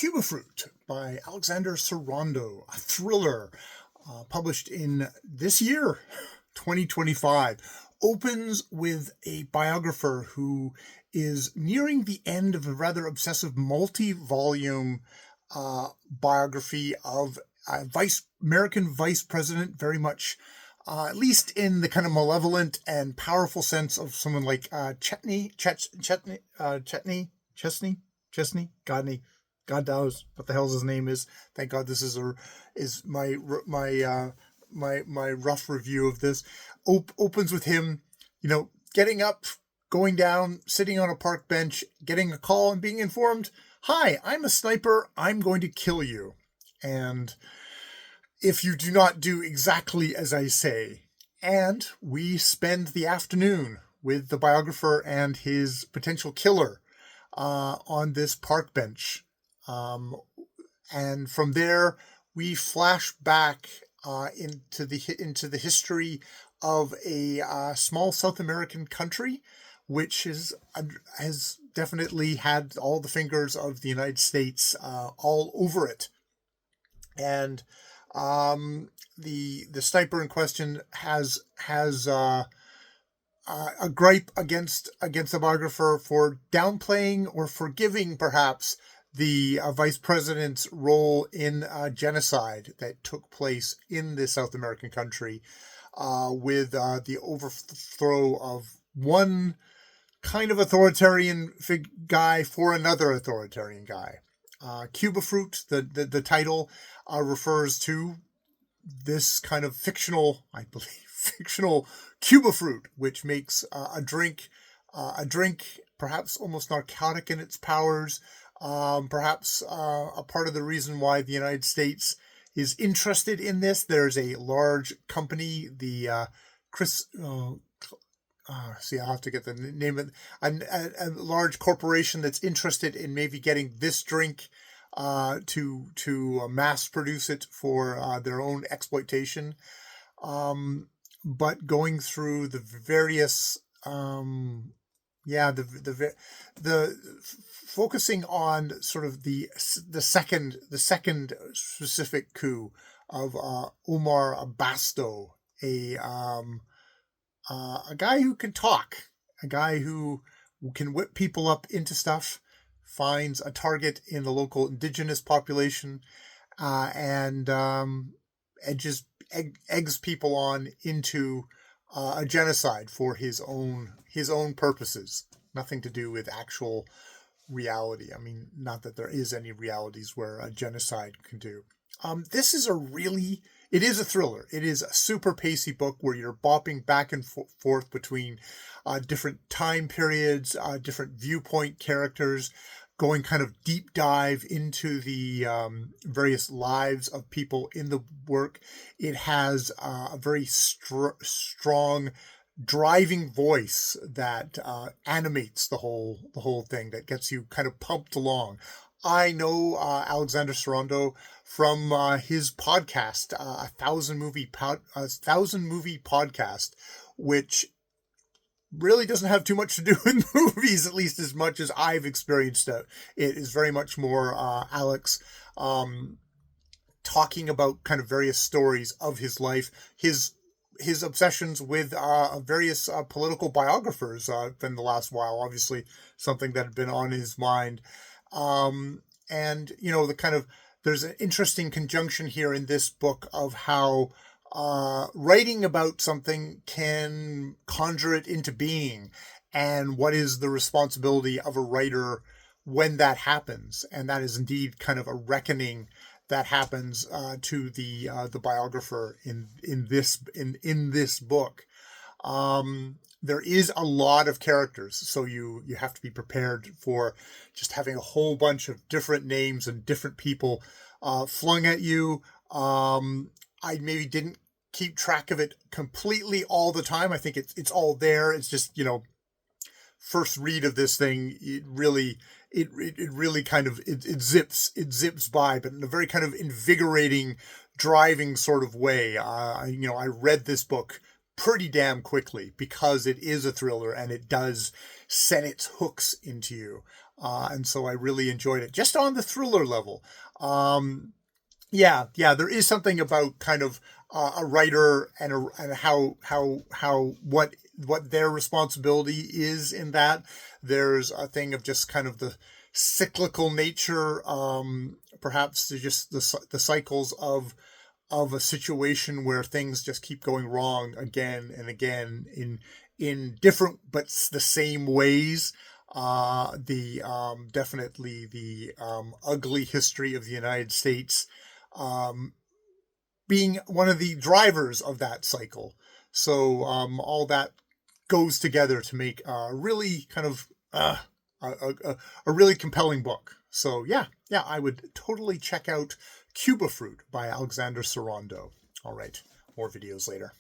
Cbfrt by Alexander Sarando, a thriller published in this year, 2025, opens with a biographer who is nearing the end of a rather obsessive multi-volume biography of a American vice president, very much, at least in the kind of malevolent and powerful sense of someone like Chesney, God knows what the hell his name is. Thank God this is my rough review of this. Opens with him, getting up, going down, sitting on a park bench, getting a call and being informed, "Hi, I'm a sniper. I'm going to kill you. And if you do not do exactly as I say." And we spend the afternoon with the biographer and his potential killer on this park bench. And from there, we flash back into the history of a small South American country, which has definitely had all the fingers of the United States all over it. And the sniper in question has a gripe against the biographer for downplaying or forgiving, perhaps, the vice president's role in genocide that took place in the South American country with the overthrow of one kind of authoritarian guy for another authoritarian guy. Cbfrt, the title, refers to this kind of fictional Cbfrt, which makes a drink perhaps almost narcotic in its powers. Perhaps a part of the reason why the United States is interested in this. There's a large company, I'll have to get the name of a large corporation that's interested in maybe getting this drink to mass produce it for their own exploitation. But going through the various the focusing on sort of the second specific coup of Omar Abasto, a guy who can talk, a guy who can whip people up into stuff, finds a target in the local indigenous population, and just eggs people on into a genocide for his own purposes. Nothing to do with actual reality. I mean, not that there is any realities where a genocide can do. This is it is a thriller. It is a super pacey book where you're bopping back and forth between different time periods, different viewpoint characters, going kind of deep dive into the various lives of people in the work. It has a very strong driving voice that animates the whole thing, that gets you kind of pumped along. I know Alexander Sarando from his podcast, a thousand movie podcast, which really doesn't have too much to do with movies, at least as much as I've experienced it. It is very much more Alex talking about kind of various stories of his life, his obsessions with various political biographers in the last while, obviously something that had been on his mind. And, there's an interesting conjunction here in this book of how writing about something can conjure it into being, and what is the responsibility of a writer when that happens. And that is indeed kind of a reckoning that happens to the biographer in this book. There is a lot of characters, so you have to be prepared for just having a whole bunch of different names and different people flung at you. I maybe didn't keep track of it completely all the time. I think it's all there. It's just, first read of this thing, it really kind of it zips by, but in a very kind of invigorating, driving sort of way. I read this book pretty damn quickly because it is a thriller and it does set its hooks into you. And so I really enjoyed it, just on the thriller level. Yeah, there is something about kind of a writer and how what their responsibility is in that. There's a thing of just kind of the cyclical nature, perhaps just the cycles of a situation where things just keep going wrong again and again in different but the same ways. The Definitely the ugly history of the United States um, being one of the drivers of that cycle. So all that goes together to make a really kind of a really compelling book. So yeah, I would totally check out Cbfrt by Alexander Sarando. All right, more videos later.